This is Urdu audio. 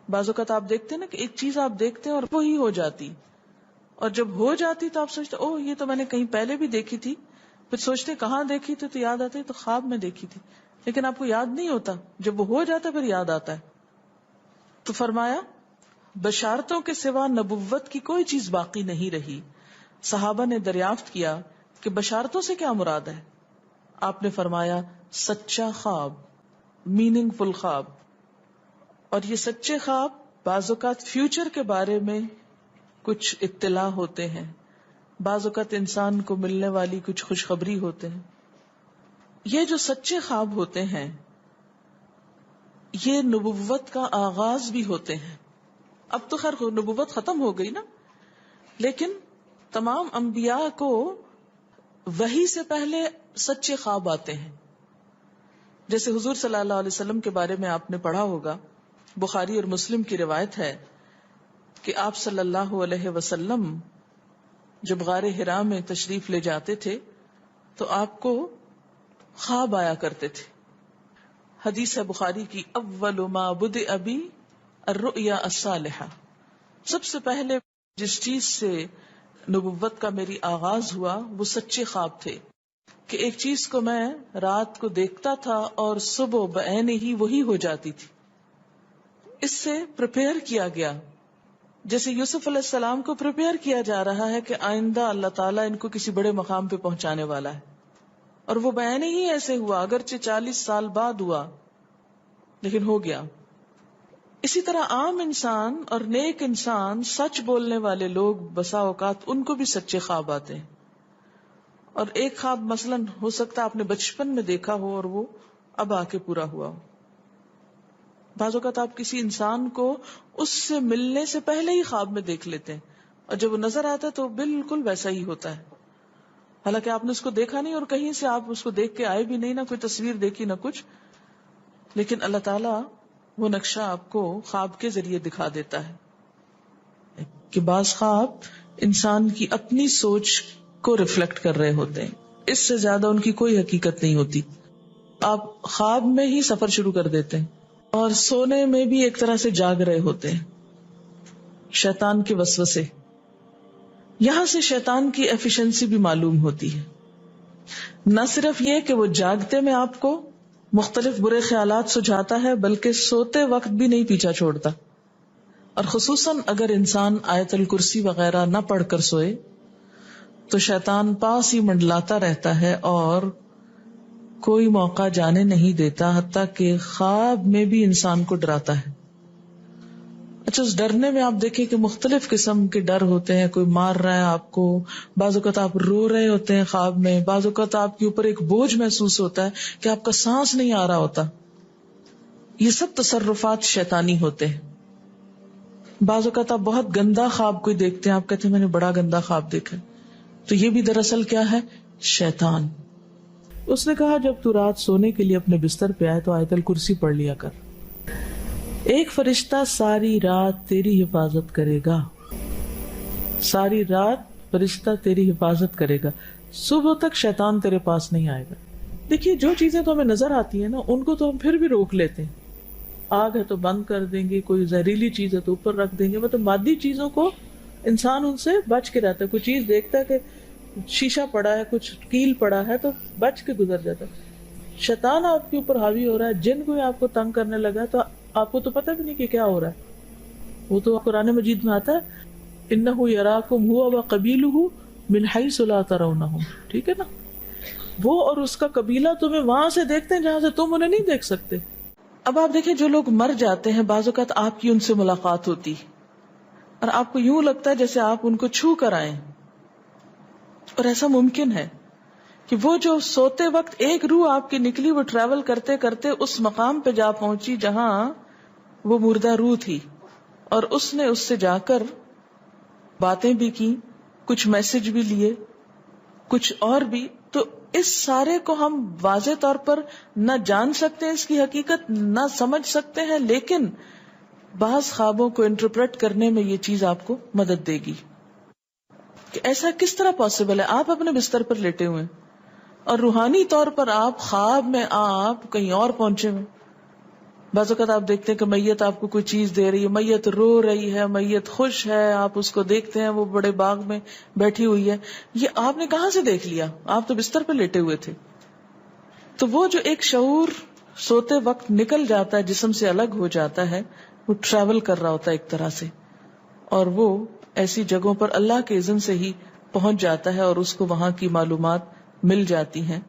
بعض اوقات آپ دیکھتے ہیں نا کہ ایک چیز آپ دیکھتے ہیں اور وہی ہو جاتی، اور جب ہو جاتی تو آپ سوچتے اوہ یہ تو میں نے کہیں پہلے بھی دیکھی تھی، پھر سوچتے کہاں دیکھی تھی تو یاد آتا ہے تو خواب میں دیکھی تھی، لیکن آپ کو یاد نہیں ہوتا، جب وہ ہو جاتا ہے پھر یاد آتا ہے. تو فرمایا بشارتوں کے سوا نبوت کی کوئی چیز باقی نہیں رہی. صحابہ نے دریافت کیا کہ بشارتوں سے کیا مراد ہے؟ آپ نے فرمایا سچا خواب، میننگ فل خواب. اور یہ سچے خواب بعض اوقات فیوچر کے بارے میں کچھ اطلاع ہوتے ہیں، بعض اوقات انسان کو ملنے والی کچھ خوشخبری ہوتے ہیں. یہ جو سچے خواب ہوتے ہیں یہ نبوت کا آغاز بھی ہوتے ہیں. اب تو خیر نبوت ختم ہو گئی نا، لیکن تمام انبیاء کو وحی سے پہلے سچے خواب آتے ہیں. جیسے حضور صلی اللہ علیہ وسلم کے بارے میں آپ نے پڑھا ہوگا، بخاری اور مسلم کی روایت ہے کہ آپ صلی اللہ علیہ وسلم جب غار حرا میں تشریف لے جاتے تھے تو آپ کو خواب آیا کرتے تھے. حدیث ہے بخاری کی، اول ما بدأ بی الرؤیا الصالحہ، سب سے پہلے جس چیز سے نبوت کا میری آغاز ہوا وہ سچے خواب تھے، کہ ایک چیز کو میں رات کو دیکھتا تھا اور صبح بعین ہی وہی ہو جاتی تھی. اس سے پریپیئر کیا گیا، جیسے یوسف علیہ السلام کو پریپیئر کیا جا رہا ہے کہ آئندہ اللہ تعالیٰ ان کو کسی بڑے مقام پہ پہنچانے والا ہے، اور وہ بعین ہی ایسے ہوا، اگرچہ 40 سال بعد ہوا لیکن ہو گیا. اسی طرح عام انسان اور نیک انسان، سچ بولنے والے لوگ بسا اوقات ان کو بھی سچے خواب آتے ہیں. اور ایک خواب مثلاً ہو سکتا ہے آپ نے بچپن میں دیکھا ہو اور وہ اب آ کے پورا ہوا ہو. بعض اوقات آپ کسی انسان کو اس سے ملنے سے پہلے ہی خواب میں دیکھ لیتے ہیں، اور جب وہ نظر آتا ہے تو بالکل ویسا ہی ہوتا ہے، حالانکہ آپ نے اس کو دیکھا نہیں اور کہیں سے آپ اس کو دیکھ کے آئے بھی نہیں، نہ کوئی تصویر دیکھی نہ کچھ، لیکن اللہ تعالیٰ وہ نقشہ آپ کو خواب کے ذریعے دکھا دیتا ہے. کہ بعض خواب انسان کی اپنی سوچ کو ریفلیکٹ کر رہے ہوتے ہیں، اس سے زیادہ ان کی کوئی حقیقت نہیں ہوتی. آپ خواب میں ہی سفر شروع کر دیتے ہیں اور سونے میں بھی ایک طرح سے جاگ رہے ہوتے ہیں. شیطان کے وسوسے، یہاں سے شیطان کی ایفیشنسی بھی معلوم ہوتی ہے. نہ صرف یہ کہ وہ جاگتے میں آپ کو مختلف برے خیالات سجھاتا ہے، بلکہ سوتے وقت بھی نہیں پیچھا چھوڑتا. اور خصوصاً اگر انسان آیت الکرسی وغیرہ نہ پڑھ کر سوئے تو شیطان پاس ہی منڈلاتا رہتا ہے اور کوئی موقع جانے نہیں دیتا، حتیٰ کہ خواب میں بھی انسان کو ڈراتا ہے. اچھا، اس ڈرنے میں آپ دیکھیں کہ مختلف قسم کے ڈر ہوتے ہیں. کوئی مار رہا ہے آپ کو، بعض اوقات آپ رو رہے ہوتے ہیں خواب میں، بعض اوقات آپ کے اوپر ایک بوجھ محسوس ہوتا ہے کہ آپ کا سانس نہیں آ رہا ہوتا. یہ سب تصرفات شیطانی ہوتے ہیں. بعض اوقات آپ بہت گندا خواب کوئی دیکھتے ہیں، آپ کہتے ہیں میں نے بڑا گندا خواب دیکھا، تو یہ بھی دراصل کیا ہے؟ شیطان. اس نے کہا جب تو رات سونے کے لیے اپنے بستر پہ آئے تو آیت الکرسی پڑھ لیا کر. ایک فرشتہ ساری رات تیری حفاظت کرے گا، ساری رات فرشتہ تیری حفاظت کرے گا، صبح تک شیطان تیرے پاس نہیں آئے گا. دیکھیے جو چیزیں تو ہمیں نظر آتی ہیں نا ان کو تو ہم پھر بھی روک لیتے ہیں. آگ ہے تو بند کر دیں گے، کوئی زہریلی چیز ہے تو اوپر رکھ دیں گے، مطلب مادی چیزوں کو انسان ان سے بچ کے رہتا ہے. کوئی چیز دیکھتا ہے کہ شیشہ پڑا ہے، کچھ کیل پڑا ہے تو بچ کے گزر جاتا ہے. شیطان آپ کے اوپر حاوی ہو رہا ہے، جن کوئی آپ کو تنگ کرنے لگا تو آپ کو تو پتہ بھی نہیں کہ کیا ہو رہا ہے. وہ تو قرآن مجید میں آتا ہے انہ یراکم ھو وقبیلہ من حیث لا ترونہم، ٹھیک ہے نا. وہ اور اس کا قبیلہ تمہیں وہاں سے دیکھتے ہیں جہاں سے تم انہیں نہیں دیکھ سکتے. اب آپ دیکھیں جو لوگ مر جاتے ہیں بعض اوقات آپ کی ان سے ملاقات ہوتی اور آپ کو یوں لگتا ہے جیسے آپ ان کو چھو کر آئیں، اور ایسا ممکن ہے کہ وہ جو سوتے وقت ایک روح آپ کی نکلی، وہ ٹریول کرتے کرتے اس مقام پہ جا پہنچی جہاں وہ مردہ روح تھی، اور اس نے اس سے جا کر باتیں بھی کی، کچھ میسج بھی لیے، کچھ اور بھی. تو اس سارے کو ہم واضح طور پر نہ جان سکتے ہیں، اس کی حقیقت نہ سمجھ سکتے ہیں، لیکن بعض خوابوں کو انٹرپریٹ کرنے میں یہ چیز آپ کو مدد دے گی کہ ایسا کس طرح پاسبل ہے. آپ اپنے بستر پر لیٹے ہوئے اور روحانی طور پر آپ خواب میں آپ کہیں اور پہنچے ہوئے. بعض اوقات آپ دیکھتے ہیں کہ میت آپ کو کوئی چیز دے رہی ہے، میت رو رہی ہے، میت خوش ہے، آپ اس کو دیکھتے ہیں وہ بڑے باغ میں بیٹھی ہوئی ہے، یہ آپ نے کہاں سے دیکھ لیا؟ آپ تو بستر پہ لیٹے ہوئے تھے. تو وہ جو ایک شعور سوتے وقت نکل جاتا ہے، جسم سے الگ ہو جاتا ہے، وہ ٹریول کر رہا ہوتا ہے ایک طرح سے، اور وہ ایسی جگہوں پر اللہ کے اذن سے ہی پہنچ جاتا ہے اور اس کو وہاں کی معلومات مل جاتی ہیں.